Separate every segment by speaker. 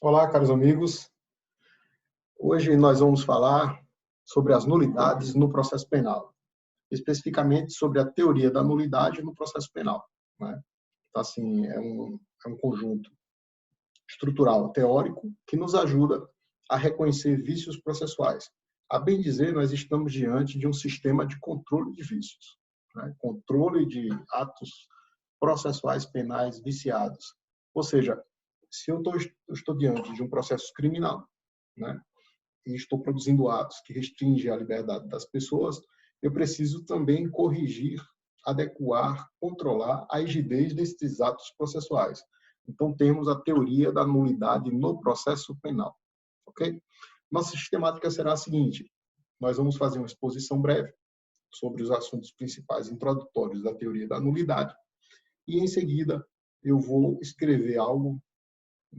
Speaker 1: Olá, caros amigos. Hoje nós vamos falar sobre as nulidades no processo penal, especificamente sobre a teoria da nulidade no processo penal, né? Então, assim, é um conjunto estrutural teórico que nos ajuda a reconhecer vícios processuais. A bem dizer, nós estamos diante de um sistema de controle de vícios, né? Controle de atos processuais penais viciados. Ou seja, se eu estou diante de um processo criminal, né, e estou produzindo atos que restringem a liberdade das pessoas, eu preciso também corrigir, adequar, controlar a rigidez desses atos processuais. Então, temos a teoria da nulidade no processo penal. Ok? Nossa sistemática será a seguinte: nós vamos fazer uma exposição breve sobre os assuntos principais introdutórios da teoria da nulidade e, em seguida, eu vou escrever algo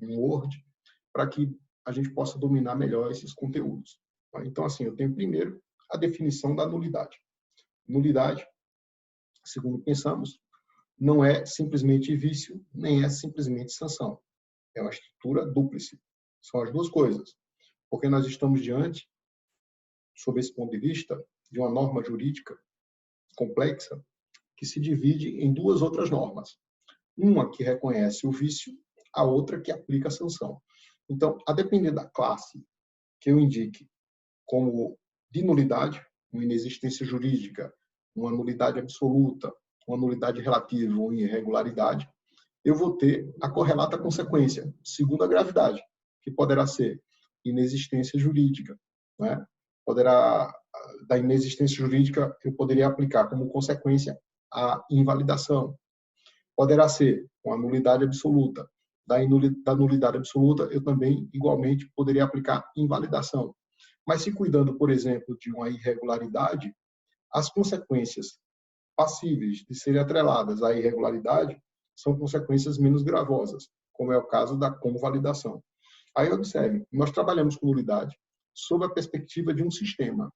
Speaker 1: em Word para que a gente possa dominar melhor esses conteúdos. Então, assim, eu tenho primeiro a definição da nulidade. Nulidade, segundo pensamos, não é simplesmente vício, nem é simplesmente sanção. É uma estrutura dúplice. São as duas coisas. Porque nós estamos diante, sob esse ponto de vista, de uma norma jurídica complexa que se divide em duas outras normas. Uma que reconhece o vício, a outra que aplica a sanção. Então, a depender da classe que eu indique como de nulidade, uma inexistência jurídica, uma nulidade absoluta, uma nulidade relativa ou irregularidade, eu vou ter a correlata consequência, segundo a gravidade, que poderá ser inexistência jurídica, né? Poderá, da inexistência jurídica, eu poderia aplicar como consequência a invalidação. Poderá ser uma nulidade absoluta. Da nulidade absoluta, eu também, igualmente, poderia aplicar invalidação. Mas se cuidando, por exemplo, de uma irregularidade, as consequências passíveis de serem atreladas à irregularidade são consequências menos gravosas, como é o caso da convalidação. Aí observe, nós trabalhamos com nulidade sob a perspectiva de um sistema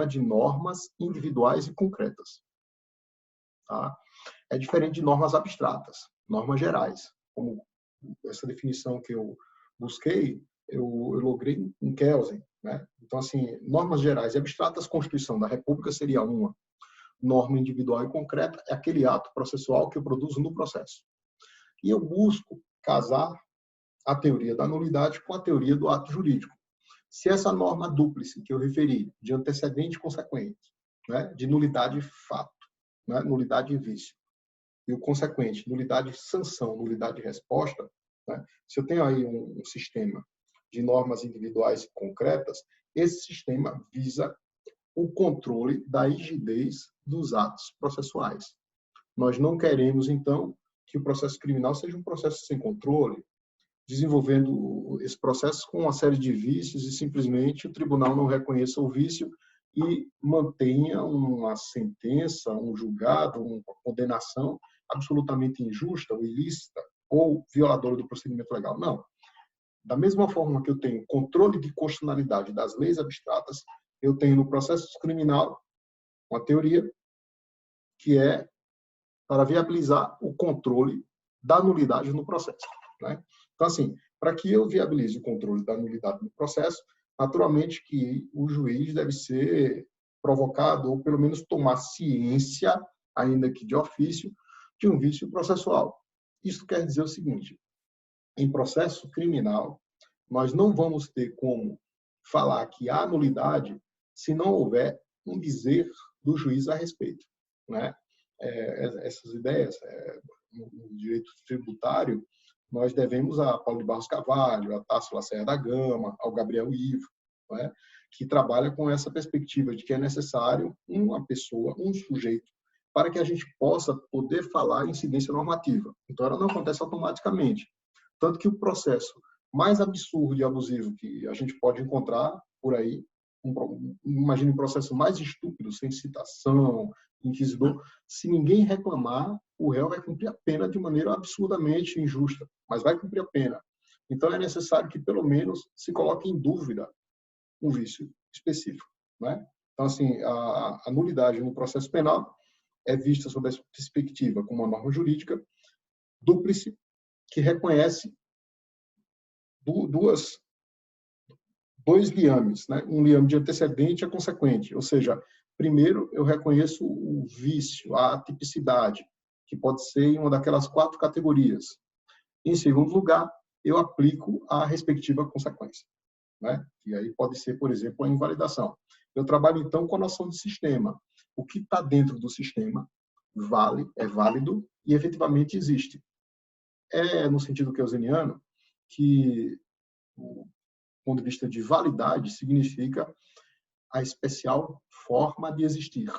Speaker 1: de normas individuais e concretas. Tá? É diferente de normas abstratas, normas gerais, como essa definição que eu busquei, eu logrei em Kelsen, né? Então, assim, normas gerais e abstratas, Constituição da República seria uma. Norma individual e concreta é aquele ato processual que eu produzo no processo. E eu busco casar a teoria da nulidade com a teoria do ato jurídico. Se essa norma dúplice que eu referi, de antecedente e consequente, né, de nulidade fato, né, nulidade e vício, e o consequente, nulidade sanção, nulidade resposta, né, se eu tenho aí um sistema de normas individuais e concretas, esse sistema visa o controle da rigidez dos atos processuais. Nós não queremos, então, que o processo criminal seja um processo sem controle, desenvolvendo esse processo com uma série de vícios e simplesmente o tribunal não reconheça o vício e mantenha uma sentença, um julgado, uma condenação absolutamente injusta ou ilícita ou violadora do procedimento legal. Não. Da mesma forma que eu tenho controle de constitucionalidade das leis abstratas, eu tenho no processo criminal uma teoria que é para viabilizar o controle da nulidade no processo, né? Então, assim, para que eu viabilize o controle da nulidade no processo, naturalmente que o juiz deve ser provocado, ou pelo menos tomar ciência, ainda que de ofício, de um vício processual. Isso quer dizer o seguinte: em processo criminal, nós não vamos ter como falar que há nulidade se não houver um dizer do juiz a respeito, né? Essas ideias, no direito tributário, nós devemos a Paulo de Barros Carvalho, a Tasso Lacerda da Gama, ao Gabriel Ivo, né, que trabalha com essa perspectiva de que é necessário uma pessoa, um sujeito, para que a gente possa poder falar em incidência normativa. Então, ela não acontece automaticamente. Tanto que o processo mais absurdo e abusivo que a gente pode encontrar por aí, imagine um processo mais estúpido, sem citação, inquisidor, se ninguém reclamar, o réu vai cumprir a pena de maneira absurdamente injusta, mas vai cumprir a pena. Então, é necessário que, pelo menos, se coloque em dúvida um vício específico, né? Então, assim, a nulidade no processo penal é vista sob essa perspectiva como uma norma jurídica dúplice que reconhece dois liames, né? Um liame de antecedente e consequente. Ou seja, primeiro eu reconheço o vício, a atipicidade, que pode ser em uma daquelas 4 categorias. Em segundo lugar, eu aplico a respectiva consequência, né? E aí pode ser, por exemplo, a invalidação. Eu trabalho, então, com a noção de sistema. O que está dentro do sistema é válido e efetivamente existe. É no sentido keynesiano que o ponto de vista de validade significa a especial forma de existir.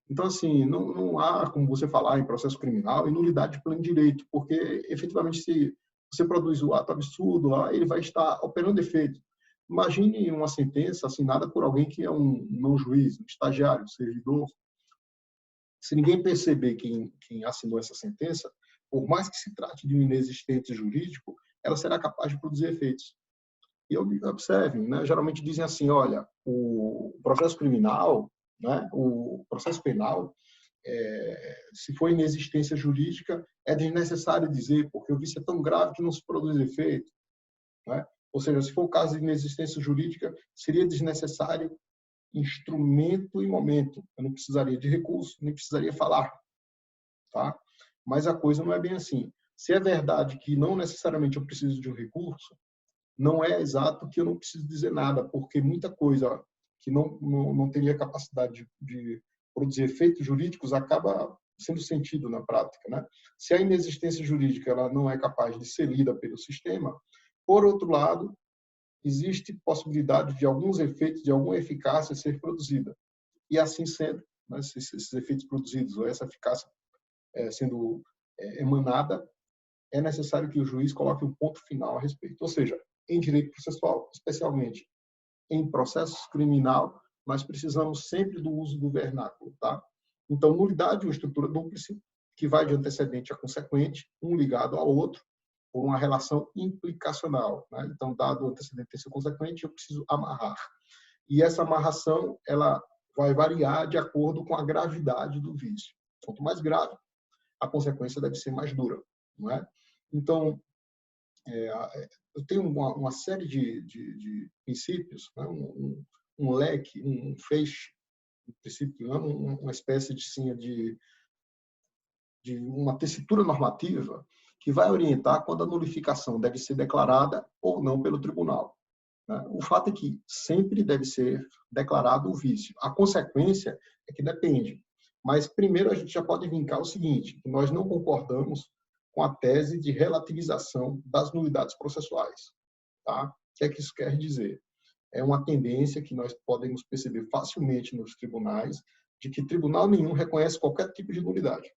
Speaker 1: Então, assim, não há como você falar em processo criminal em nulidade de pleno direito, porque, efetivamente, se você produz o ato absurdo lá, ele vai estar operando efeito. Imagine uma sentença assinada por alguém que é um não juiz, um estagiário, um servidor. Se ninguém perceber quem assinou essa sentença, por mais que se trate de um inexistente jurídico, ela será capaz de produzir efeitos. E observem, né? Geralmente dizem assim, olha, o processo criminal, né? O processo penal, se for inexistência jurídica, é desnecessário dizer, porque o vício é tão grave que não se produz efeito, né? Ou seja, se for o caso de inexistência jurídica, seria desnecessário instrumento e momento. Eu não precisaria de recurso, nem precisaria falar, tá? Mas a coisa não é bem assim. Se é verdade que não necessariamente eu preciso de um recurso, não é exato que eu não preciso dizer nada, porque muita coisa que não teria capacidade de produzir efeitos jurídicos acaba sendo sentido na prática, né? Se a inexistência jurídica ela não é capaz de ser lida pelo sistema, por outro lado, existe possibilidade de alguns efeitos, de alguma eficácia ser produzida. E assim sendo, né, esses efeitos produzidos ou essa eficácia sendo emanada, é necessário que o juiz coloque um ponto final a respeito. Ou seja, em direito processual, especialmente em processo criminal, nós precisamos sempre do uso do vernáculo, tá? Então, nulidade é uma estrutura dúplice que vai de antecedente a consequente, um ligado ao outro, por uma relação implicacional, né? Então, dado o antecedente e o consequente, eu preciso amarrar. E essa amarração, ela vai variar de acordo com a gravidade do vício. Quanto mais grave, a consequência deve ser mais dura, não é? Então, eu tenho uma série de princípios, né? um leque, um feixe, um princípio, uma espécie de uma tessitura normativa que vai orientar quando a nulificação deve ser declarada ou não pelo tribunal. O fato é que sempre deve ser declarado o vício. A consequência é que depende. Mas, primeiro, a gente já pode vincar o seguinte, que nós não concordamos com a tese de relativização das nulidades processuais. Tá? O que é que isso quer dizer? É uma tendência que nós podemos perceber facilmente nos tribunais, de que tribunal nenhum reconhece qualquer tipo de nulidade.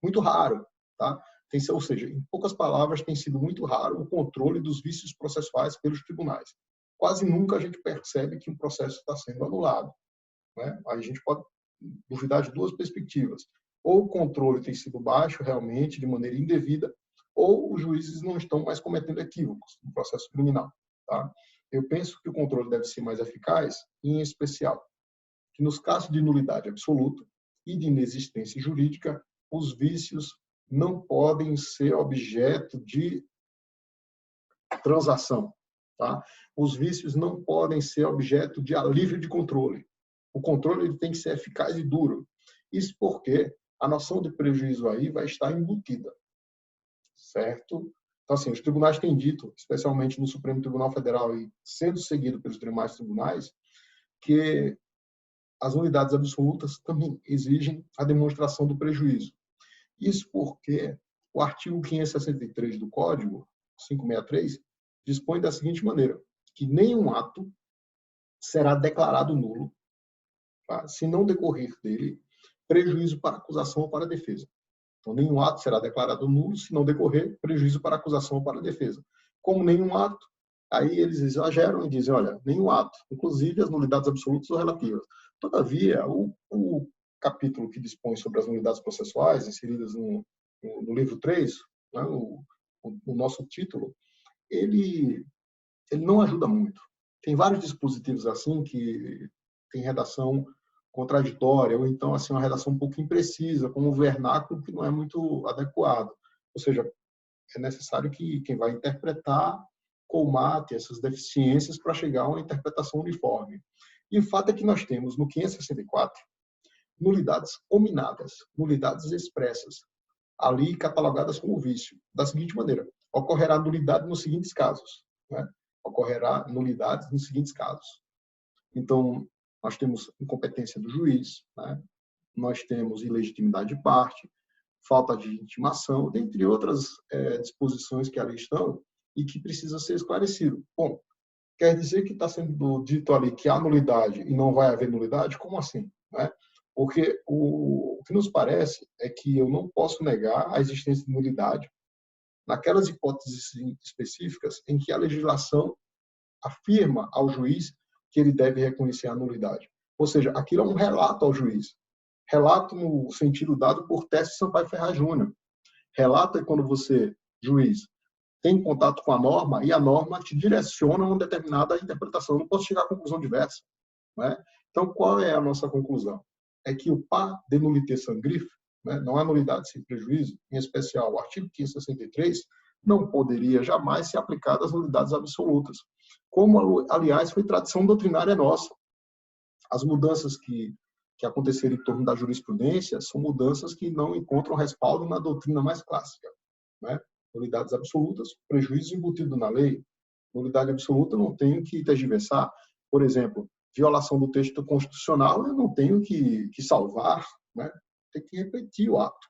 Speaker 1: Muito raro. Tá? Ou seja, em poucas palavras, tem sido muito raro o controle dos vícios processuais pelos tribunais. Quase nunca a gente percebe que um processo está sendo anulado, né? A gente pode duvidar de duas perspectivas. Ou o controle tem sido baixo, realmente, de maneira indevida, ou os juízes não estão mais cometendo equívocos no processo criminal. Tá? Eu penso que o controle deve ser mais eficaz, em especial, que nos casos de nulidade absoluta e de inexistência jurídica, os vícios não podem ser objeto de transação. Tá? Os vícios não podem ser objeto de alívio de controle. O controle ele tem que ser eficaz e duro. Isso porque a noção de prejuízo aí vai estar embutida. Certo? Então, assim, os tribunais têm dito, especialmente no Supremo Tribunal Federal e sendo seguido pelos demais tribunais, que as unidades absolutas também exigem a demonstração do prejuízo. Isso porque o artigo 563 do Código 563 dispõe da seguinte maneira, que nenhum ato será declarado nulo, tá? Se não decorrer dele prejuízo para a acusação ou para a defesa. Então, nenhum ato será declarado nulo se não decorrer prejuízo para a acusação ou para a defesa. Como nenhum ato, aí eles exageram e dizem, olha, nenhum ato, inclusive as nulidades absolutas ou relativas. Todavia, o capítulo que dispõe sobre as nulidades processuais, inseridas no livro 3, né, o nosso título, ele não ajuda muito. Tem vários dispositivos assim que tem redação contraditória, ou então assim uma redação um pouco imprecisa, como o vernáculo, que não é muito adequado. Ou seja, é necessário que quem vai interpretar colmate essas deficiências para chegar a uma interpretação uniforme. E o fato é que nós temos, no 564, nulidades combinadas, nulidades expressas, ali catalogadas como vício, da seguinte maneira: ocorrerá nulidade nos seguintes casos, né? Ocorrerá nulidade nos seguintes casos. Então, nós temos incompetência do juiz, né? Nós temos ilegitimidade de parte, falta de intimação, dentre outras disposições que ali estão e que precisa ser esclarecido. Bom, quer dizer que está sendo dito ali que há nulidade e não vai haver nulidade? Como assim? Né? Porque o que nos parece é que eu não posso negar a existência de nulidade naquelas hipóteses específicas em que a legislação afirma ao juiz que ele deve reconhecer a nulidade. Ou seja, aquilo é um relato ao juiz. Relato no sentido dado por Teste Sampaio Ferraz Júnior. Relato é quando você, juiz, tem contato com a norma e a norma te direciona a uma determinada interpretação. Eu não posso chegar à conclusão diversa. Né? Então, qual é a nossa conclusão? É que o par de nullité sans griffe, né, não há nulidade sem prejuízo, em especial o artigo 563, não poderia jamais ser aplicado às nulidades absolutas. Como, aliás, foi tradição doutrinária nossa. As mudanças que aconteceram em torno da jurisprudência são mudanças que não encontram respaldo na doutrina mais clássica. Né? Nulidades absolutas, prejuízo embutido na lei. Nulidade absoluta, eu não tenho que tergiversar. Por exemplo, violação do texto constitucional, eu não tenho que salvar, né? Tem que repetir o ato.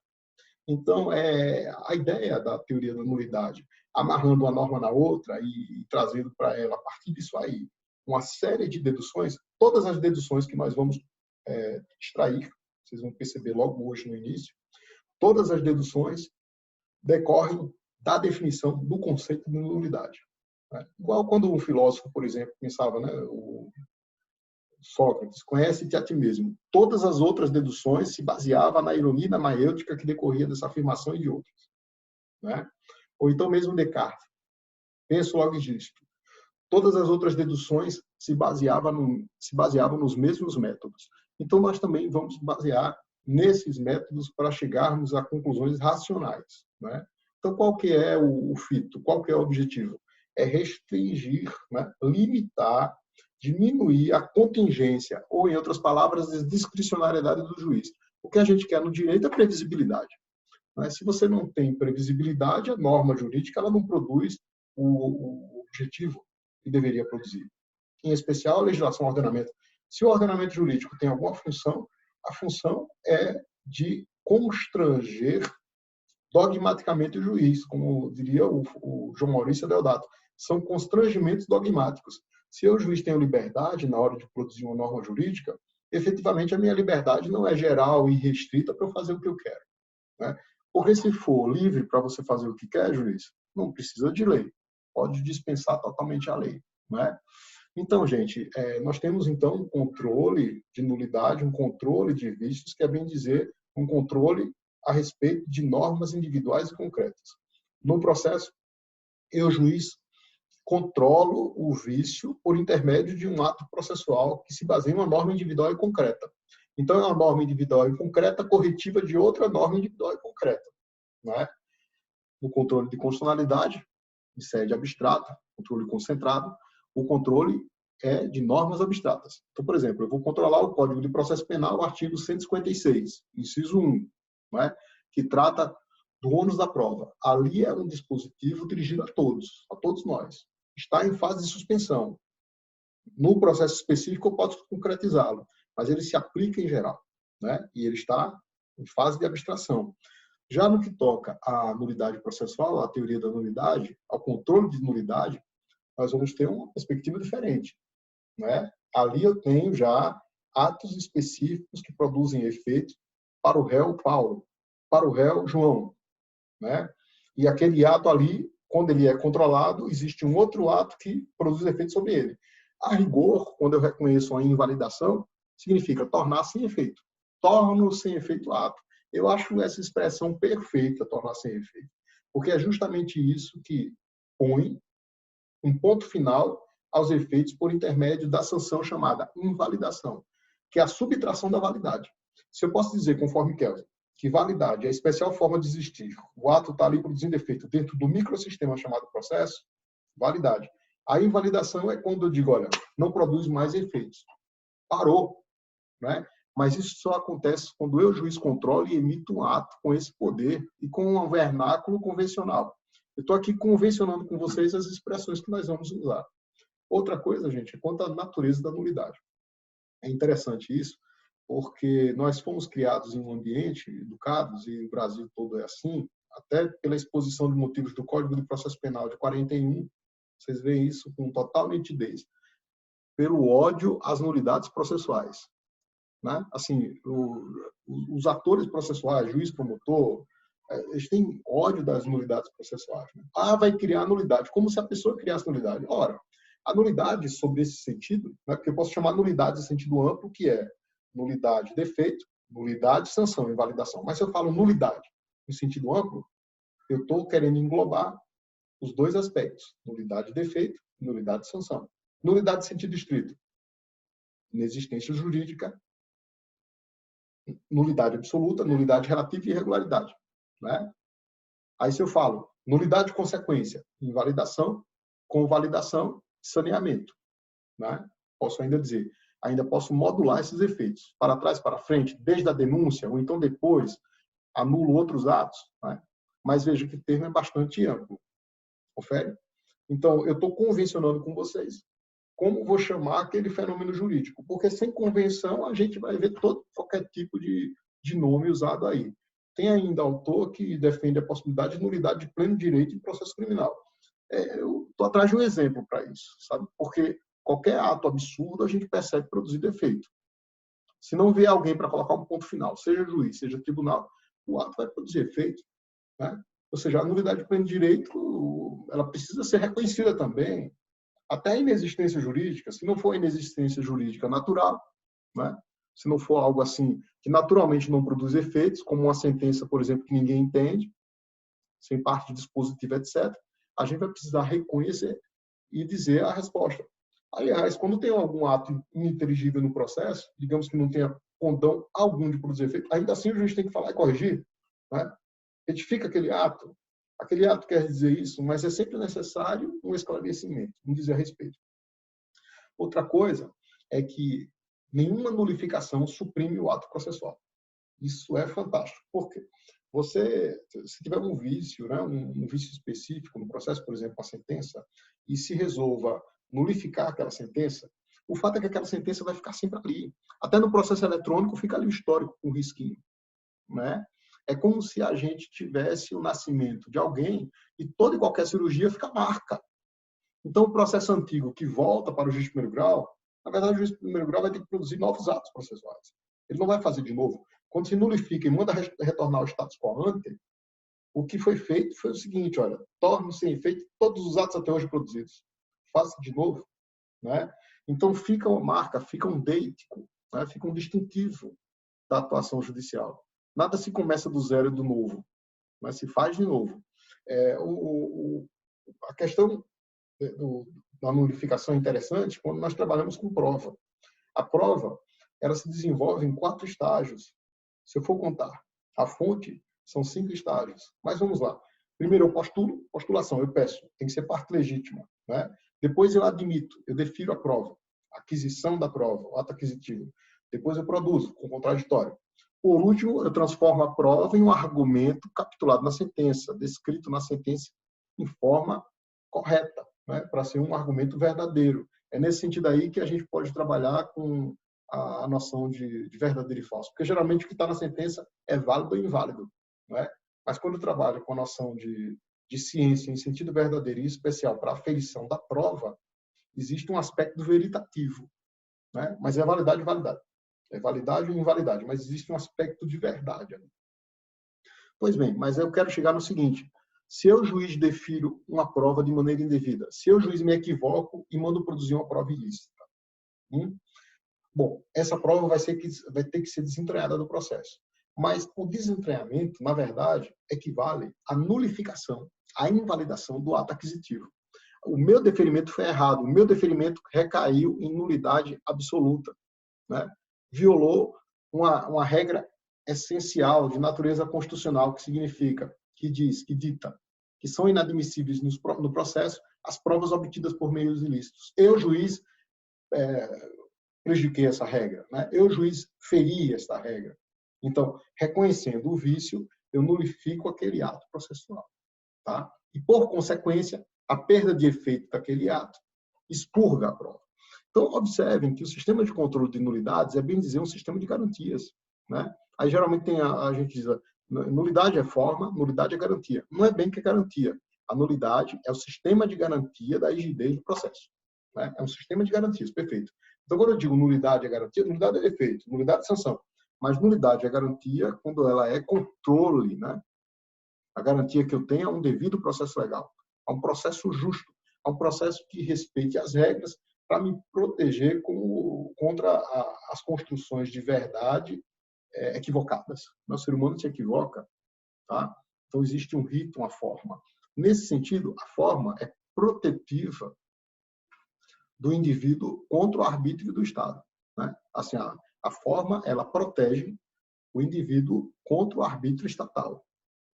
Speaker 1: Então, a ideia da teoria da nulidade, amarrando uma norma na outra e trazendo para ela, a partir disso aí, uma série de deduções, todas as deduções que nós vamos extrair, vocês vão perceber logo hoje no início, todas as deduções decorrem da definição do conceito de nulidade. Né? Igual quando um filósofo, por exemplo, pensava, né, o Sócrates, conhece-te a ti mesmo. Todas as outras deduções se baseavam na ironia e na maiêutica que decorria dessa afirmação e de outras. Né? Ou então mesmo Descartes, penso logo existo. Todas as outras deduções se baseavam nos mesmos métodos. Então, nós também vamos basear nesses métodos para chegarmos a conclusões racionais. Né? Então, qual que é o fito? Qual que é o objetivo? É restringir, né? Limitar, diminuir a contingência, ou, em outras palavras, a discricionariedade do juiz. O que a gente quer no direito é previsibilidade. Mas se você não tem previsibilidade, a norma jurídica ela não produz o objetivo que deveria produzir. Em especial, a legislação e o ordenamento. Se o ordenamento jurídico tem alguma função, a função é de constranger dogmaticamente o juiz, como diria o João Maurício Deodato. São constrangimentos dogmáticos. Se o juiz tem liberdade na hora de produzir uma norma jurídica, efetivamente a minha liberdade não é geral e restrita para eu fazer o que eu quero. Né? Porque se for livre para você fazer o que quer, juiz, não precisa de lei. Pode dispensar totalmente a lei. Né? Então, gente, nós temos, então, um controle de nulidade, um controle de vícios, que é bem dizer, um controle a respeito de normas individuais e concretas. No processo, eu, juiz, controlo o vício por intermédio de um ato processual que se baseia em uma norma individual e concreta. Então, é uma norma individual e concreta corretiva de outra norma individual e concreta. Né? No controle de constitucionalidade, de sede abstrata, controle concentrado, o controle é de normas abstratas. Então, por exemplo, eu vou controlar o Código de Processo Penal, o artigo 156, inciso 1, né, que trata do ônus da prova. Ali é um dispositivo dirigido a todos nós. Está em fase de suspensão. No processo específico, eu posso concretizá-lo, mas ele se aplica em geral, né, e ele está em fase de abstração. Já no que toca à nulidade processual, à teoria da nulidade, ao controle de nulidade, nós vamos ter uma perspectiva diferente. Né? Ali eu tenho já atos específicos que produzem efeitos para o réu Paulo, para o réu João. Né? E aquele ato ali, quando ele é controlado, existe um outro ato que produz efeito sobre ele. A rigor, quando eu reconheço a invalidação, significa tornar sem efeito. Torno sem efeito o ato. Eu acho essa expressão perfeita, tornar sem efeito, porque é justamente isso que põe um ponto final aos efeitos por intermédio da sanção chamada invalidação, que é a subtração da validade. Se eu posso dizer, conforme Kelsen, que validade é a especial forma de existir, o ato está ali produzindo efeito dentro do microsistema chamado processo, validade. A invalidação é quando eu digo, olha, não produz mais efeitos. Parou, né? Mas isso só acontece quando eu, juiz, controlo e emito um ato com esse poder e com um vernáculo convencional. Eu estou aqui convencionando com vocês as expressões que nós vamos usar. Outra coisa, gente, é quanto à natureza da nulidade. É interessante isso, porque nós fomos criados em um ambiente, educados, e o Brasil todo é assim, até pela exposição de motivos do Código de Processo Penal de 41, vocês veem isso com total nitidez, pelo ódio às nulidades processuais. Né? Assim, os atores processuais, juiz, promotor, eles têm ódio das nulidades processuais. Né? Ah, vai criar nulidade, como se a pessoa criasse nulidade. Ora, a nulidade, sobre esse sentido, né, que eu posso chamar nulidade em sentido amplo, que é nulidade, defeito, nulidade, sanção, invalidação. Mas se eu falo nulidade em sentido amplo, eu estou querendo englobar os dois aspectos, nulidade, defeito, nulidade, sanção. Nulidade em sentido estrito, inexistência jurídica, nulidade absoluta, nulidade relativa e irregularidade. Né? Aí se eu falo nulidade consequência, invalidação, convalidação, saneamento. Né? Posso ainda dizer, ainda posso modular esses efeitos, para trás, para frente, desde a denúncia, ou então depois, anulo outros atos. Né? Mas veja que o termo é bastante amplo. Confere? Então, eu estou convencionando com vocês como vou chamar aquele fenômeno jurídico, porque sem convenção a gente vai ver qualquer tipo de nome usado aí. Tem ainda autor que defende a possibilidade de nulidade de pleno direito em processo criminal. Eu estou atrás de um exemplo para isso, sabe? Porque qualquer ato absurdo a gente percebe produzir defeito. Se não vier alguém para colocar um ponto final, seja juiz, seja tribunal, o ato vai produzir efeito. Né? Ou seja, a nulidade de pleno direito ela precisa ser reconhecida também. Até a inexistência jurídica, se não for inexistência jurídica natural, né? Se não for algo assim que naturalmente não produz efeitos, como uma sentença, por exemplo, que ninguém entende, sem parte dispositiva, etc., a gente vai precisar reconhecer e dizer a resposta. Aliás, quando tem algum ato ininteligível no processo, digamos que não tenha condão algum de produzir efeito, ainda assim o juiz tem que falar e corrigir. Né? Retifica aquele ato. Aquele ato quer dizer isso, mas é sempre necessário um esclarecimento, um dizer a respeito. Outra coisa é que nenhuma nulificação suprime o ato processual. Isso é fantástico. Por quê? Você, se tiver um vício, né, um vício específico no processo, por exemplo, uma sentença, e se resolva nulificar aquela sentença, o fato é que aquela sentença vai ficar sempre ali. Até no processo eletrônico fica ali o histórico com o risquinho. Né? É como se a gente tivesse o nascimento de alguém e toda e qualquer cirurgia fica marca. Então, o processo antigo que volta para o juiz de primeiro grau, na verdade, o juiz de primeiro grau vai ter que produzir novos atos processuais. Ele não vai fazer de novo. Quando se nulifica e manda retornar ao status quo ante, o que foi feito foi o seguinte, olha, torne-se sem efeito todos os atos até hoje produzidos. Faça de novo. Né? Então, fica uma marca, fica um deítico, né? Fica um distintivo da atuação judicial. Nada se começa do zero e do novo, mas se faz de novo. A questão da nulificação é interessante quando nós trabalhamos com prova. A prova ela se desenvolve em 4 estágios. Se eu for contar a fonte, são 5 estágios. Mas vamos lá. Primeiro eu postulo, postulação, eu peço, tem que ser parte legítima. Né? Depois eu admito, eu defiro a prova, aquisição da prova, o ato aquisitivo. Depois eu produzo, com contraditório. Por último, eu transformo a prova em um argumento capitulado na sentença, descrito na sentença em forma correta, né, para ser um argumento verdadeiro. É nesse sentido aí que a gente pode trabalhar com a noção de verdadeiro e falso, porque geralmente o que está na sentença é válido ou inválido. Né? Mas quando eu trabalho com a noção de ciência em sentido verdadeiro e especial para a aferição da prova, existe um aspecto veritativo, né? Mas é validade e validade. É validade ou invalidade, mas existe um aspecto de verdade ali. Pois bem, mas eu quero chegar no seguinte: se eu, juiz, defiro uma prova de maneira indevida, se eu, juiz, me equivoco e mando produzir uma prova ilícita, bom, essa prova vai ter que ser desentranhada do processo. Mas o desentranhamento, na verdade, equivale à nulificação, à invalidação do ato aquisitivo. O meu deferimento foi errado, o meu deferimento recaiu em nulidade absoluta. Né? Violou uma regra essencial de natureza constitucional, que significa, que diz, que dita, que são inadmissíveis no processo as provas obtidas por meios ilícitos. Eu, juiz, prejudiquei essa regra, né? Eu, juiz, feri essa regra. Então, reconhecendo o vício, eu nulifico aquele ato processual. Tá? E, por consequência, a perda de efeito daquele ato expurga a prova. Então, observem que o sistema de controle de nulidades é, bem dizer, um sistema de garantias. Né? Aí, geralmente, a gente diz, nulidade é forma, nulidade é garantia. Não é bem que é garantia. A nulidade é o sistema de garantia da rigidez do processo. Né? É um sistema de garantias, perfeito. Então, quando eu digo nulidade é garantia, nulidade é efeito, nulidade é sanção. Mas nulidade é garantia quando ela é controle, né? A garantia que eu tenho é um devido processo legal, é um processo justo, é um processo que respeite as regras para me proteger contra as construções de verdade equivocadas. O ser humano se equivoca, tá? Então existe um rito, uma forma. Nesse sentido, a forma é protetiva do indivíduo contra o arbítrio do Estado, né? Assim, a forma ela protege o indivíduo contra o arbítrio estatal.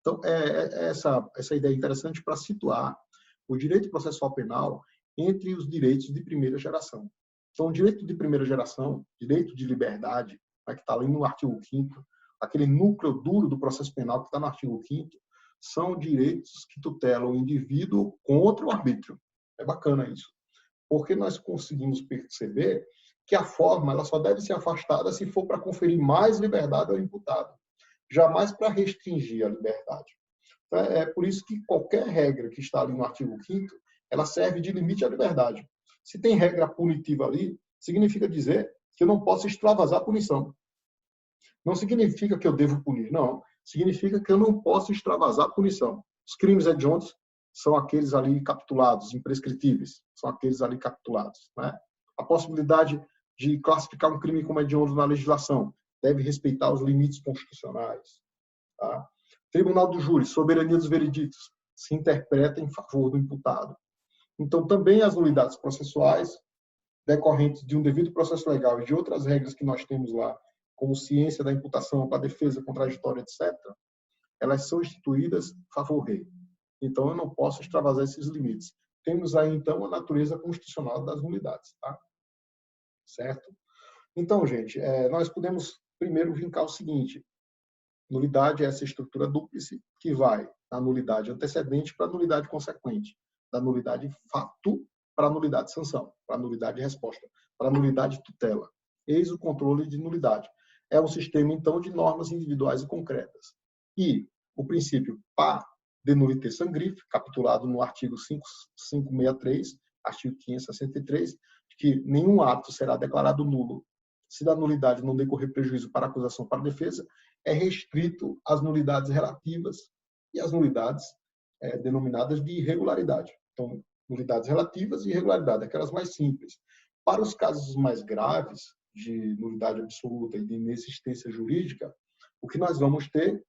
Speaker 1: Então, essa ideia é interessante para situar o direito processual penal entre os direitos de primeira geração. Então, o direito de primeira geração, direito de liberdade, né, que está ali no artigo 5º, aquele núcleo duro do processo penal que está no artigo 5º, são direitos que tutelam o indivíduo contra o arbítrio. É bacana isso. Porque nós conseguimos perceber que a forma ela só deve ser afastada se for para conferir mais liberdade ao imputado, jamais para restringir a liberdade. É por isso que qualquer regra que está ali no artigo 5º, ela serve de limite à liberdade. Se tem regra punitiva ali, significa dizer que eu não posso extravasar a punição. Não significa que eu devo punir, não. Significa que eu não posso extravasar a punição. Os crimes hediondos são aqueles ali capitulados, imprescritíveis, são aqueles ali capitulados. Né? A possibilidade de classificar um crime como hediondo na legislação deve respeitar os limites constitucionais. Tá? Tribunal do júri, soberania dos vereditos, se interpreta em favor do imputado. Então, também as nulidades processuais, decorrentes de um devido processo legal e de outras regras que nós temos lá, como ciência da imputação para defesa contraditória, etc., elas são instituídas a favor rei. Então, eu não posso extravasar esses limites. Temos aí, então, a natureza constitucional das nulidades. Tá? Certo? Então, gente, nós podemos primeiro vincar o seguinte: nulidade é essa estrutura dúplice que vai da nulidade antecedente para a nulidade consequente, da nulidade fato para a nulidade sanção, para a nulidade resposta, para a nulidade tutela. Eis o controle de nulidade. É um sistema, então, de normas individuais e concretas. E o princípio par de nullité sans griffe, capitulado no artigo 563, artigo 563, de que nenhum ato será declarado nulo se da nulidade não decorrer prejuízo para a acusação ou para a defesa, é restrito às nulidades relativas e às nulidades denominadas de irregularidade. Então, nulidades relativas e irregularidade, aquelas mais simples. Para os casos mais graves, de nulidade absoluta e de inexistência jurídica, o que nós vamos ter,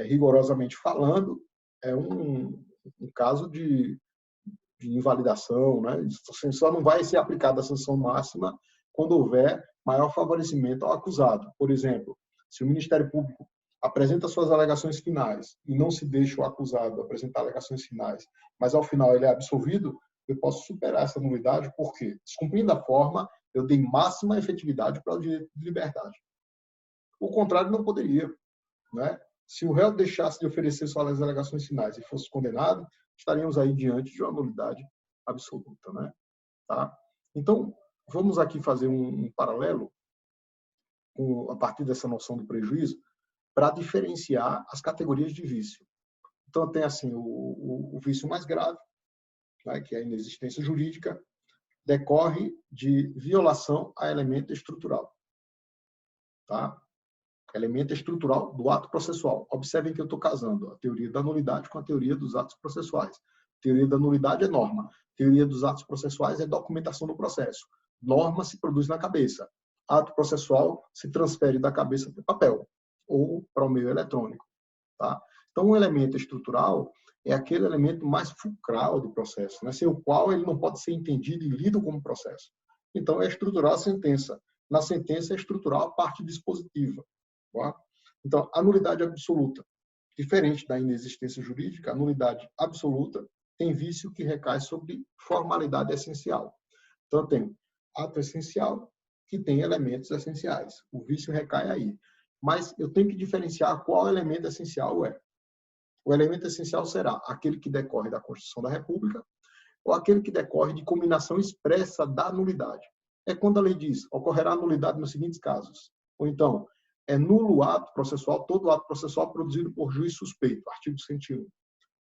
Speaker 1: rigorosamente falando, é um caso de invalidação, né? Só não vai ser aplicada a sanção máxima quando houver maior favorecimento ao acusado. Por exemplo, se o Ministério Público apresenta suas alegações finais e não se deixa o acusado apresentar alegações finais, mas ao final ele é absolvido, eu posso superar essa nulidade porque, descumprindo a forma, eu dei máxima efetividade para o direito de liberdade. O contrário não poderia, né? Se o réu deixasse de oferecer suas alegações finais e fosse condenado, estaríamos aí diante de uma nulidade absoluta, né? Tá? Então, vamos aqui fazer um paralelo a partir dessa noção do prejuízo para diferenciar as categorias de vício. Então, tem assim o vício mais grave, né, que é a inexistência jurídica, decorre de violação a elemento estrutural. Tá? Elemento estrutural do ato processual. Observem que eu estou casando a teoria da nulidade com a teoria dos atos processuais. A teoria da nulidade é norma. A teoria dos atos processuais é documentação do processo. Norma se produz na cabeça. Ato processual se transfere da cabeça para o papel ou para o meio eletrônico. Tá? Então, um elemento estrutural é aquele elemento mais fulcral do processo, né? Sem o qual ele não pode ser entendido e lido como processo. Então, é estrutural a sentença. Na sentença, é estrutural a parte dispositiva. Tá? Então, a nulidade absoluta, Diferente da inexistência jurídica, a nulidade absoluta tem vício que recai sobre formalidade essencial. Então, tem ato essencial que tem elementos essenciais. O vício recai aí. Mas eu tenho que diferenciar qual elemento essencial é. O elemento essencial será aquele que decorre da Constituição da República ou aquele que decorre de combinação expressa da nulidade. É quando a lei diz, ocorrerá nulidade nos seguintes casos. Ou então, é nulo o ato processual, todo ato processual produzido por juiz suspeito, artigo 101.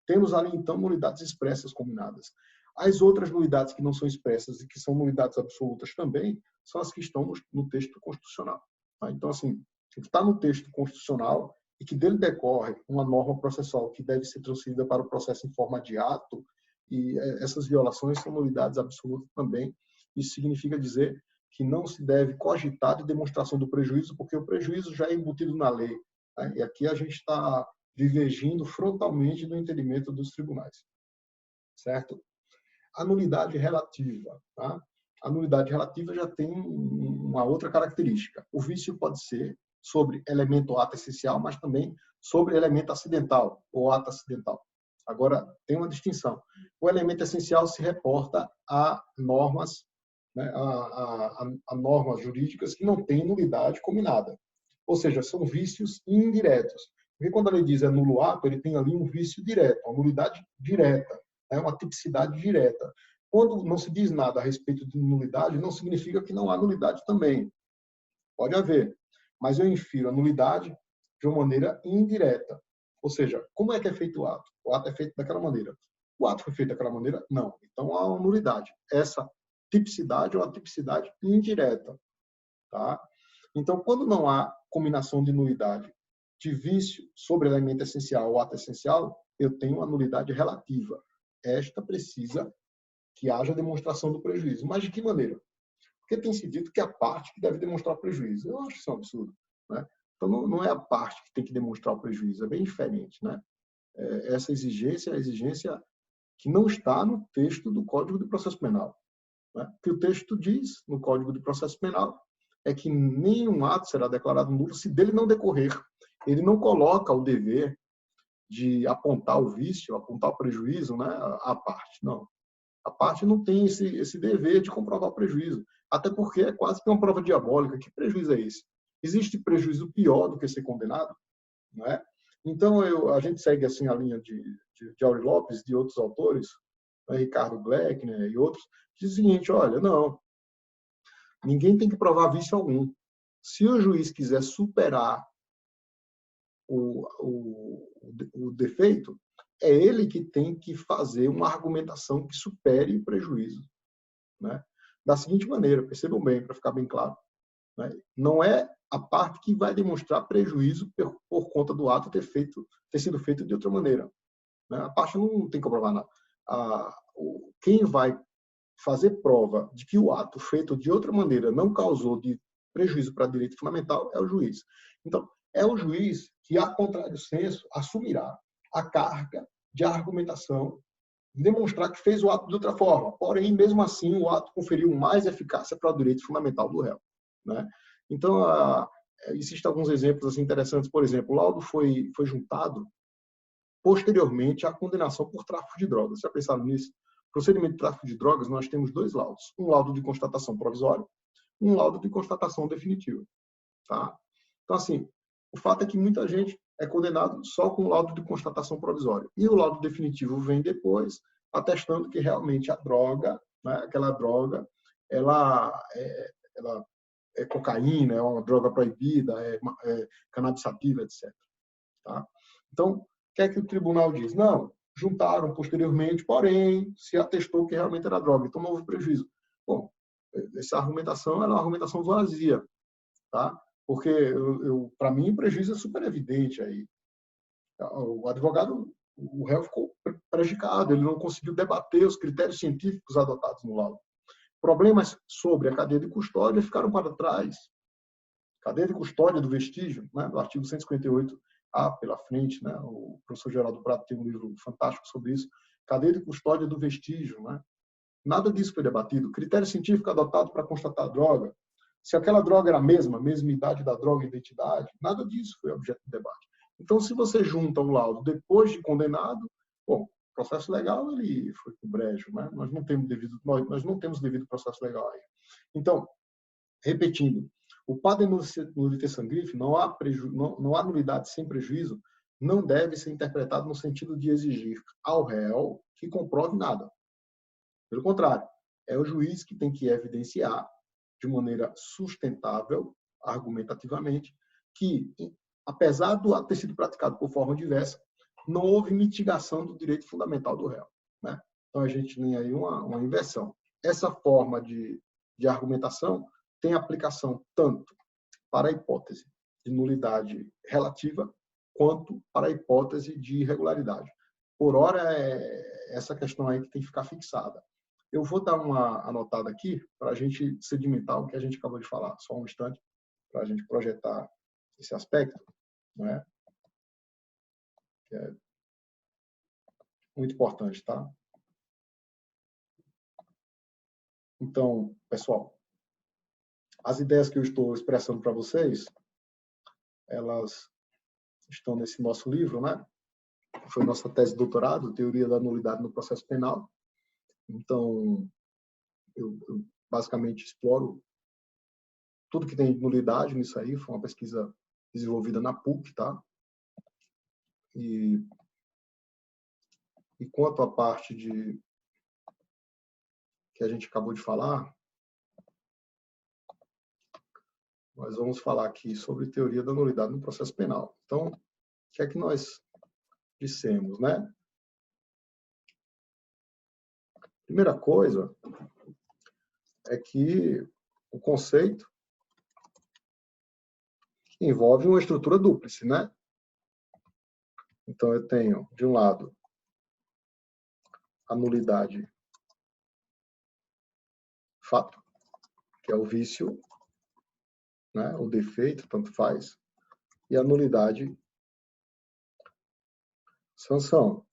Speaker 1: Temos ali, então, nulidades expressas combinadas. As outras nulidades que não são expressas e que são nulidades absolutas também, são as que estão no texto constitucional. Tá? Então, assim, o que está no texto constitucional e que dele decorre uma norma processual que deve ser transferida para o processo em forma de ato, e essas violações são nulidades absolutas também. Isso significa dizer que não se deve cogitar de demonstração do prejuízo, porque o prejuízo já é embutido na lei. Tá? E aqui a gente está divergindo frontalmente do entendimento dos tribunais. Certo? A nulidade relativa. Tá? A nulidade relativa já tem uma outra característica. O vício pode ser sobre elemento ou ato essencial, mas também sobre elemento acidental ou ato acidental. Agora, tem uma distinção. O elemento essencial se reporta a normas, né, a normas jurídicas que não têm nulidade combinada. Ou seja, são vícios indiretos. Porque quando a lei diz é nulo ato, ele tem ali um vício direto, uma nulidade direta, uma tipicidade direta. Quando não se diz nada a respeito de nulidade, não significa que não há nulidade também. Pode haver. Mas eu infiro a nulidade de uma maneira indireta. Ou seja, como é que é feito o ato? O ato é feito daquela maneira. O ato foi feito daquela maneira? Não. Então há uma nulidade. Essa tipicidade é uma tipicidade indireta. Tá? Então, quando não há combinação de nulidade de vício sobre elemento essencial ou ato essencial, eu tenho uma nulidade relativa. Esta precisa que haja demonstração do prejuízo. Mas de que maneira? Porque tem se dito que é a parte que deve demonstrar o prejuízo. Eu acho isso um absurdo. Né? Então, não é a parte que tem que demonstrar o prejuízo, é bem diferente. Né? Essa exigência é a exigência que não está no texto do Código de Processo Penal. Né? O que o texto diz no Código de Processo Penal é que nenhum ato será declarado nulo se dele não decorrer. Ele não coloca o dever de apontar o vício, apontar o prejuízo, né, à parte. Não. A parte não tem esse dever de comprovar o prejuízo. Até porque é quase que uma prova diabólica. Que prejuízo é esse? Existe prejuízo pior do que ser condenado? Não é? Então, a gente segue assim a linha de Aury Lopes, de outros autores, né, Ricardo Black, né, e outros, que diz o seguinte, olha, não, ninguém tem que provar vício algum. Se o juiz quiser superar o defeito, é ele que tem que fazer uma argumentação que supere o prejuízo. Né? Da seguinte maneira, percebam bem, para ficar bem claro, né? Não é a parte que vai demonstrar prejuízo por conta do ato ter sido feito de outra maneira. Né? A parte não tem que comprovar nada. Quem vai fazer prova de que o ato feito de outra maneira não causou de prejuízo para direito fundamental é o juiz. Então, é o juiz que, a contrário senso, assumirá a carga de argumentação, demonstrar que fez o ato de outra forma. Porém, mesmo assim, o ato conferiu mais eficácia para o direito fundamental do réu. Né? Então, existem alguns exemplos assim, interessantes. Por exemplo, o laudo foi juntado posteriormente à condenação por tráfico de drogas. Já pensaram nisso? Procedimento de tráfico de drogas, nós temos dois laudos. Um laudo de constatação provisória e um laudo de constatação definitiva. Tá? Então, assim, o fato é que muita gente é condenado só com o laudo de constatação provisória. E o laudo definitivo vem depois, atestando que realmente a droga, né, aquela droga, ela é cocaína, é uma droga proibida, é cannabis sativa, etc. Tá? Então, o que é que o tribunal diz? Não, juntaram posteriormente, porém, se atestou que realmente era droga, então não houve prejuízo. Bom, essa argumentação é uma argumentação vazia, tá? Porque, para mim, o prejuízo é super evidente aí. O advogado, o réu ficou prejudicado, ele não conseguiu debater os critérios científicos adotados no laudo. Problemas sobre a cadeia de custódia ficaram para trás. Cadeia de custódia do vestígio, né, do artigo 158A pela frente, né, o professor Geraldo Prato tem um livro fantástico sobre isso. Cadeia de custódia do vestígio, né? Nada disso foi debatido. Critério científico adotado para constatar a droga. Se aquela droga era a mesma idade da droga e identidade, nada disso foi objeto de debate. Então, se você junta um laudo depois de condenado, bom, o processo legal ele foi pro brejo, né? Nós não temos devido processo legal aí. Então, repetindo, o pacto de nullité sans griffe, não há nulidade sem prejuízo, não deve ser interpretado no sentido de exigir ao réu que comprove nada. Pelo contrário, é o juiz que tem que evidenciar de maneira sustentável, argumentativamente, que, apesar do ato ter sido praticado por forma diversa, não houve mitigação do direito fundamental do réu, né? Então, a gente tem aí uma inversão. Essa forma de argumentação tem aplicação tanto para a hipótese de nulidade relativa, quanto para a hipótese de irregularidade. Por hora, é essa questão aí que tem que ficar fixada. Eu vou dar uma anotada aqui para a gente sedimentar o que a gente acabou de falar, só um instante, para a gente projetar esse aspecto, né? Que é muito importante, tá? Então, pessoal, as ideias que eu estou expressando para vocês, elas estão nesse nosso livro, né? Foi nossa tese de doutorado, Teoria da Nulidade no Processo Penal. Então, eu basicamente exploro tudo que tem de nulidade nisso aí. Foi uma pesquisa desenvolvida na PUC, tá? E quanto à parte de que a gente acabou de falar, nós vamos falar aqui sobre teoria da nulidade no processo penal. Então, o que é que nós dissemos, né? Primeira coisa é que o conceito envolve uma estrutura dúplice, né? Então, eu tenho, de um lado, a nulidade fato, que é o vício, né? O defeito, tanto faz, e a nulidade sanção.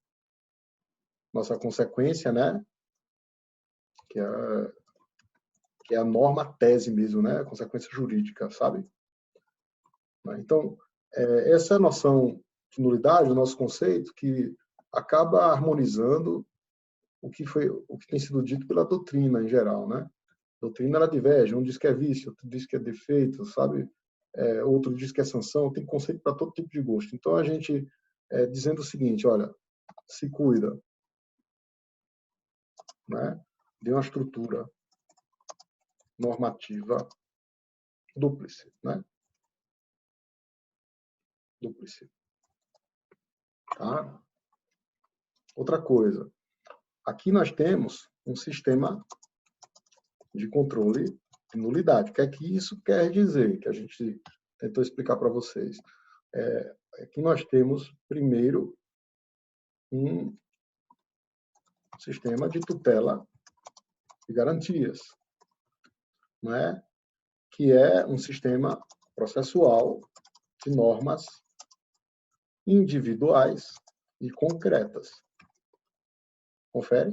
Speaker 1: Nossa consequência, né? Que é a norma tese mesmo, né? A consequência jurídica, sabe? Então, essa é a noção de nulidade, o nosso conceito, que acaba harmonizando o que tem sido dito pela doutrina em geral, né? A doutrina ela diverge, um diz que é vício, outro diz que é defeito, sabe? Outro diz que é sanção, tem conceito para todo tipo de gosto. Então a gente dizendo o seguinte, olha, se cuida, né? De uma estrutura normativa dúplice, né? Dúplice, tá? Outra coisa, aqui nós temos um sistema de controle de nulidade. O que é que isso quer dizer? Que a gente tentou explicar para vocês. Aqui nós temos, primeiro, um sistema de tutela de garantias, né? Que é um sistema processual de normas individuais e concretas. Confere?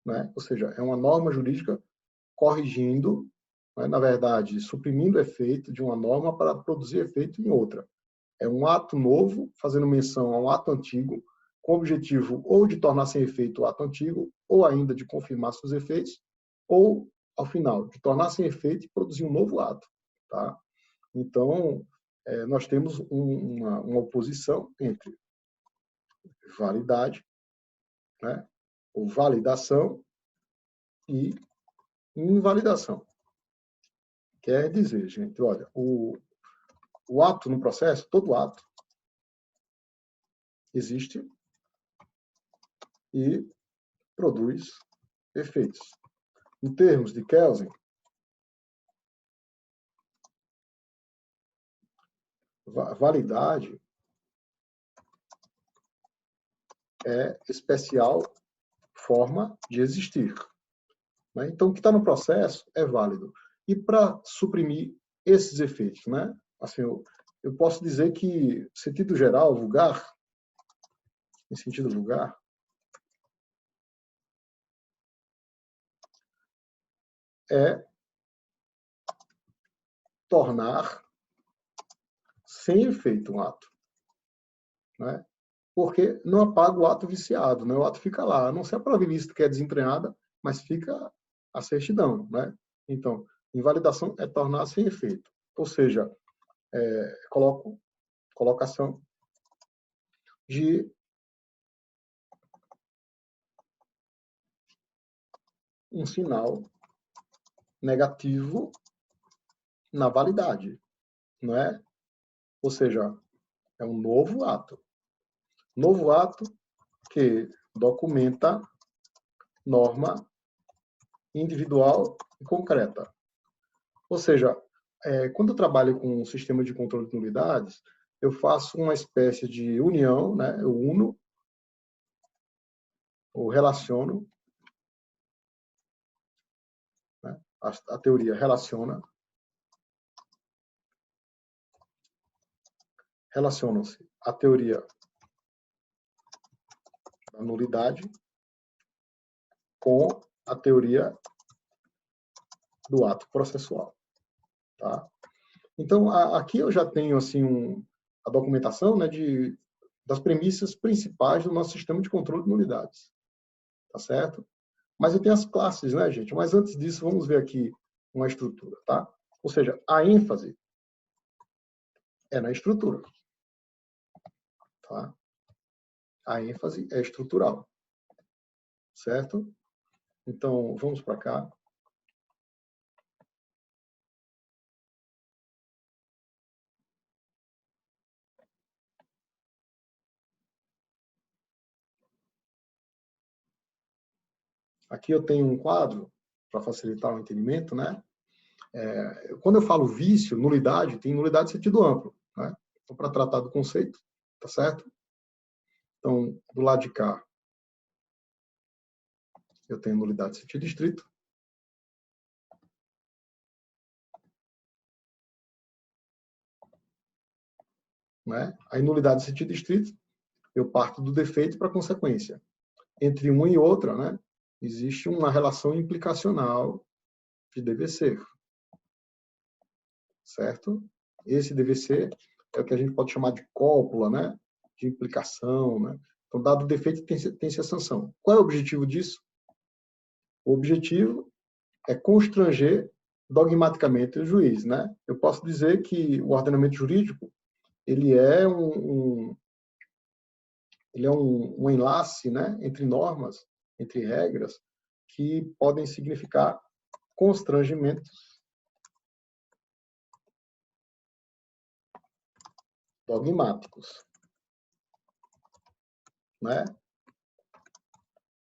Speaker 1: Né? Ou seja, é uma norma jurídica corrigindo, né, na verdade, suprimindo o efeito de uma norma para produzir efeito em outra. É um ato novo, fazendo menção a um ato antigo, com o objetivo ou de tornar sem efeito o ato antigo, ou ainda de confirmar seus efeitos, ou, ao final, de tornar sem efeito e produzir um novo ato. Tá? Então, nós temos uma oposição entre validade, né, ou validação, e invalidação. Quer dizer, gente, olha, o ato no processo, todo ato, existe e produz efeitos. Em termos de Kelsen, validade é especial forma de existir. Né? Então, o que está no processo é válido. E para suprimir esses efeitos, né? Assim, eu posso dizer que, sentido geral, vulgar, em sentido vulgar, é tornar sem efeito um ato. né? Porque não apaga o ato viciado, né? O ato fica lá, a não ser a prova ilícita que é desentranhada, mas fica a certidão, né? Então, invalidação é tornar sem efeito, ou seja, colocação de um sinal negativo na validade, não é? Ou seja, é um novo ato. Novo ato que documenta norma individual e concreta. Ou seja, quando eu trabalho com um sistema de controle de nulidades, eu faço uma espécie de união, né? Eu uno, ou relaciono, né? A teoria relacionam-se a teoria da nulidade com a teoria do ato processual, tá? Então, aqui eu já tenho assim a documentação, né, das premissas principais do nosso sistema de controle de nulidades, tá certo? Mas eu tenho as classes, né, gente? Mas antes disso, vamos ver aqui uma estrutura, tá? Ou seja, a ênfase é na estrutura, tá? A ênfase é estrutural, certo? Então, vamos para cá. Aqui eu tenho um quadro para facilitar o entendimento, né? Quando eu falo vício, nulidade, tem nulidade em sentido amplo, né? Então, para tratar do conceito, tá certo? Então, do lado de cá, eu tenho nulidade em sentido estrito. Né? A nulidade em sentido estrito, eu parto do defeito para a consequência. Entre uma e outra, né, existe uma relação implicacional de dever ser. Certo? Esse dever ser é o que a gente pode chamar de cópula, né? De implicação, né? Então, dado o defeito, tem-se a sanção. Qual é o objetivo disso? O objetivo é constranger dogmaticamente o juiz, né? Eu posso dizer que o ordenamento jurídico ele é um enlace, né, entre normas, entre regras que podem significar constrangimentos dogmáticos, né?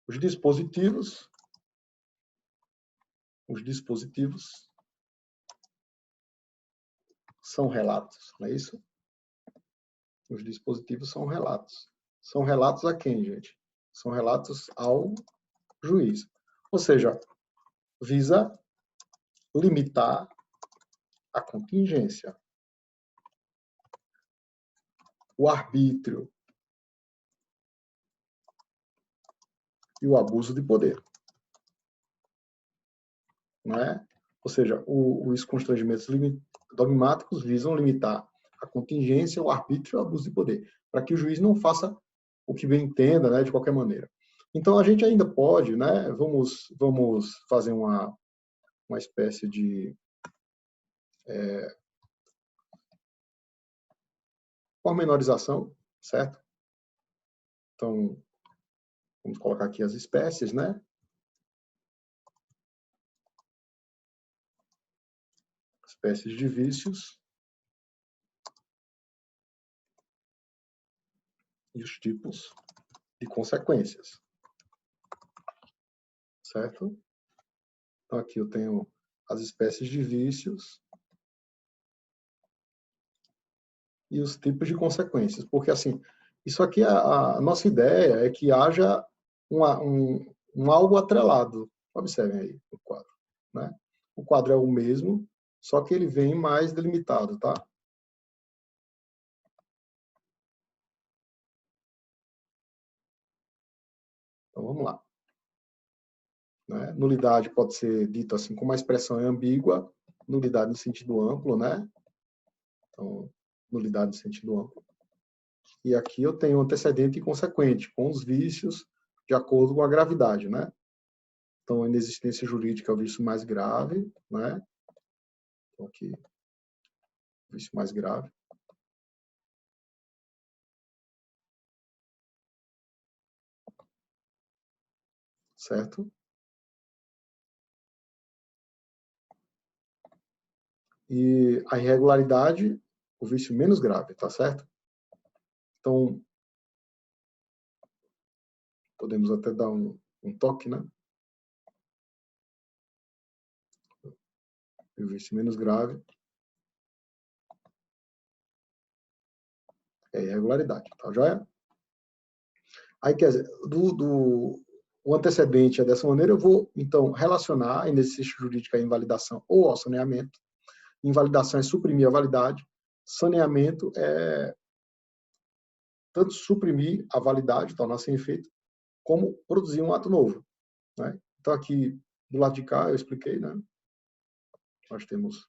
Speaker 1: Os dispositivos são relatos, não é isso? Os dispositivos são relatos. São relatos a quem, gente? São relatos ao juiz. Ou seja, visa limitar a contingência, o arbítrio e o abuso de poder. Não é? Ou seja, os constrangimentos dogmáticos visam limitar a contingência, o arbítrio e o abuso de poder, para que o juiz não faça o que bem entenda, né, de qualquer maneira. Então, a gente ainda pode, né, vamos fazer uma espécie de pormenorização, certo? Então, vamos colocar aqui as espécies, né? Espécies de vícios e os tipos de consequências, certo? Então, aqui eu tenho as espécies de vícios e os tipos de consequências, porque, assim, isso aqui, a nossa ideia é que haja um algo atrelado. Observem aí o quadro, né? O quadro é o mesmo, só que ele vem mais delimitado, tá? Então, vamos lá. Né? Nulidade pode ser dita assim, como a expressão é ambígua, nulidade no sentido amplo, né? Então, nulidade no sentido amplo. E aqui eu tenho antecedente e consequente, com os vícios de acordo com a gravidade, né? Então, a inexistência jurídica é o vício mais grave, né? Então, aqui, vício mais grave. Certo? E a irregularidade, o vício menos grave, tá certo? Então, podemos até dar um toque, né? O vício menos grave é a irregularidade, tá joia? Aí, quer dizer, o antecedente é dessa maneira, eu vou, então, relacionar a inexistência jurídica à invalidação ou ao saneamento. Invalidação é suprimir a validade. Saneamento é tanto suprimir a validade, tornar sem efeito, como produzir um ato novo, né? Então, aqui, do lado de cá, eu expliquei, né? Nós temos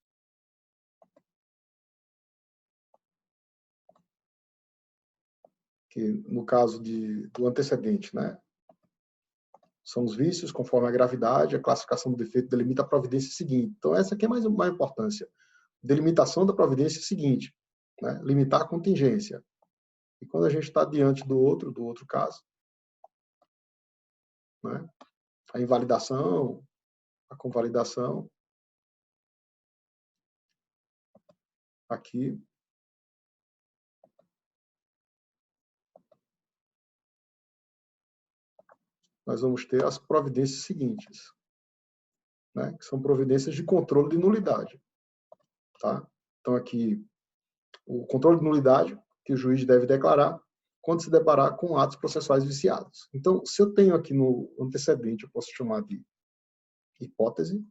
Speaker 1: que, no caso do antecedente, né? São os vícios, conforme a gravidade, a classificação do defeito delimita a providência seguinte. Então, essa aqui é mais uma importância. Delimitação da providência seguinte, né? Limitar a contingência. E quando a gente está diante do outro caso, né? A invalidação, a convalidação, aqui, nós vamos ter as providências seguintes, né? Que são providências de controle de nulidade. Tá? Então, aqui, o controle de nulidade que o juiz deve declarar quando se deparar com atos processuais viciados. Então, se eu tenho aqui no antecedente, eu posso chamar de hipótese.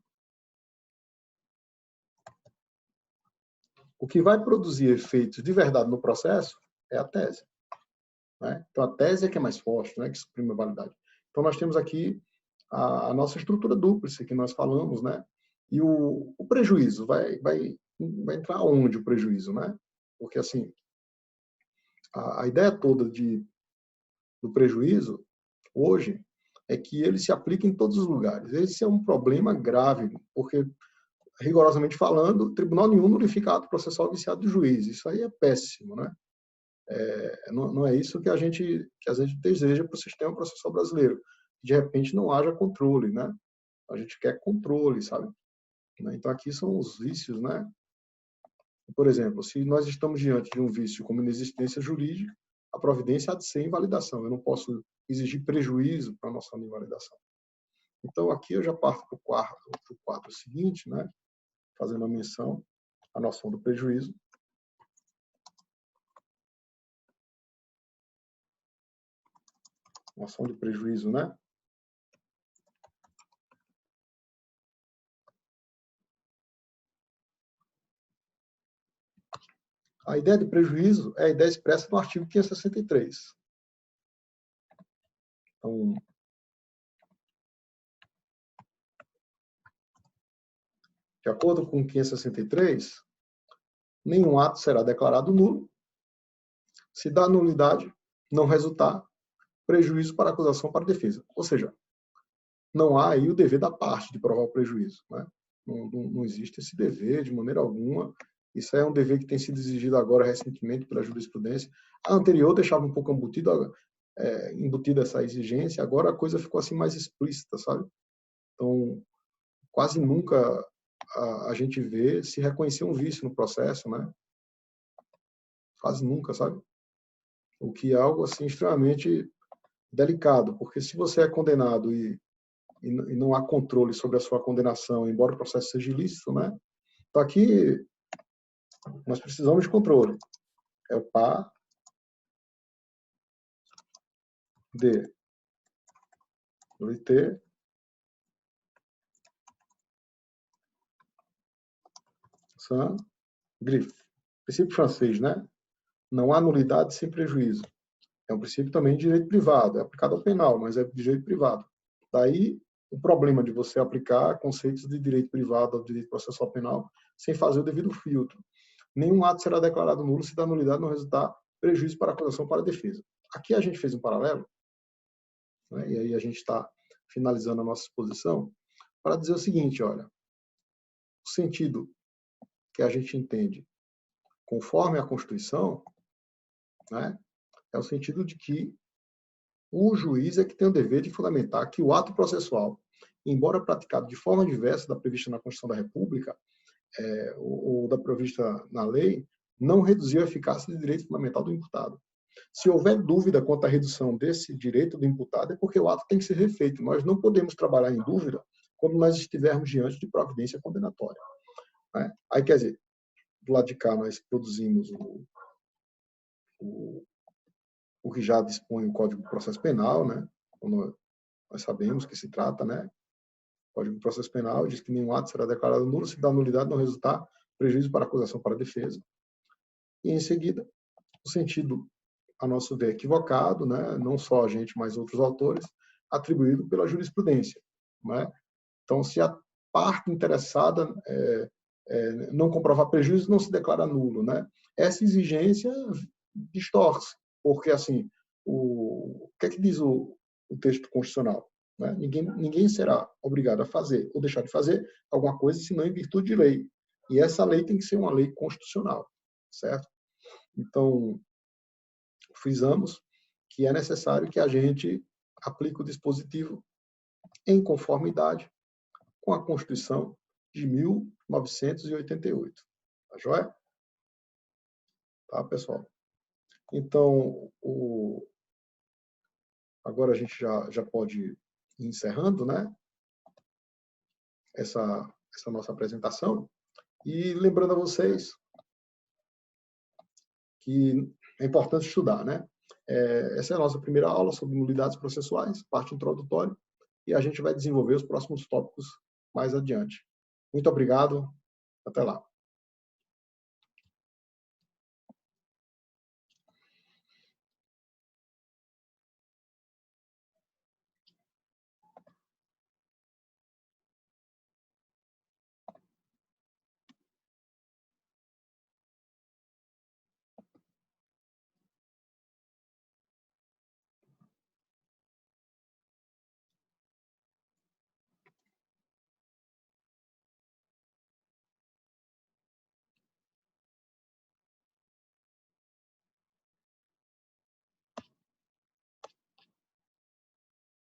Speaker 1: O que vai produzir efeitos de verdade no processo é a tese, né? Então, a tese é que é mais forte, né? Que suprime a validade. Então, nós temos aqui a nossa estrutura dúplice, que nós falamos, né? E o prejuízo, vai entrar onde o prejuízo, né? Porque, assim, a ideia toda do prejuízo, hoje, é que ele se aplica em todos os lugares. Esse é um problema grave, porque, rigorosamente falando, tribunal nenhum notifica ato processual viciado do juiz. Isso aí é péssimo, né? Não é isso que a gente deseja para o sistema processual brasileiro. De repente não haja controle, né? A gente quer controle, sabe? Então aqui são os vícios, né? Por exemplo, se nós estamos diante de um vício como inexistência jurídica, a providência há de ser invalidação. Eu não posso exigir prejuízo para a noção de invalidação. Então aqui eu já parto para o quadro seguinte, né? Fazendo a menção à noção do prejuízo. Noção de prejuízo, né? A ideia de prejuízo é a ideia expressa no artigo 563. Então, de acordo com 563, nenhum ato será declarado nulo se da nulidade não resultar prejuízo para a acusação ou para a defesa. Ou seja, não há aí o dever da parte de provar o prejuízo, né? Não existe esse dever de maneira alguma. Isso é um dever que tem sido exigido agora recentemente pela jurisprudência. A anterior deixava um pouco embutida essa exigência, agora a coisa ficou assim mais explícita, sabe? Então, quase nunca a gente vê se reconhecer um vício no processo, né? Quase nunca, sabe? O que é algo assim extremamente delicado, porque se você é condenado e não há controle sobre a sua condenação, embora o processo seja ilícito, né? Então aqui nós precisamos de controle. É o PA de nullité sans griffe. Princípio francês, né? Não há nulidade sem prejuízo. É um princípio também de direito privado, é aplicado ao penal, mas é de direito privado. Daí o problema de você aplicar conceitos de direito privado ao direito processual penal sem fazer o devido filtro. Nenhum ato será declarado nulo se da nulidade não resultar prejuízo para a acusação para a defesa. Aqui a gente fez um paralelo, né, e aí a gente está finalizando a nossa exposição, para dizer o seguinte, olha, o sentido que a gente entende conforme a Constituição, né, é o sentido de que o juiz é que tem o dever de fundamentar que o ato processual, embora praticado de forma diversa da prevista na Constituição da República, ou da prevista na lei, não reduziu a eficácia do direito fundamental do imputado. Se houver dúvida quanto à redução desse direito do imputado, é porque o ato tem que ser refeito. Nós não podemos trabalhar em dúvida quando nós estivermos diante de providência condenatória. Né? Aí, quer dizer, do lado de cá, nós produzimos o que já dispõe o Código de Processo Penal, né? Quando nós sabemos que se trata, né? O Código de Processo Penal diz que nenhum ato será declarado nulo se da nulidade não resultar prejuízo para a acusação para a defesa. E, em seguida, o sentido, a nosso ver, equivocado, né? Não só a gente, mas outros autores, atribuído pela jurisprudência. Né? Então, se a parte interessada não comprovar prejuízo, não se declara nulo. Né? Essa exigência distorce, porque, assim, o que é que diz o texto constitucional? Né? Ninguém será obrigado a fazer ou deixar de fazer alguma coisa, senão em virtude de lei. E essa lei tem que ser uma lei constitucional, certo? Então, frisamos que é necessário que a gente aplique o dispositivo em conformidade com a Constituição de 1988. Tá joia? Tá, pessoal? Então, agora a gente já pode ir encerrando, né? Essa nossa apresentação. E lembrando a vocês que é importante estudar, né? Essa é a nossa primeira aula sobre nulidades processuais, parte introdutória, e a gente vai desenvolver os próximos tópicos mais adiante. Muito obrigado, até lá.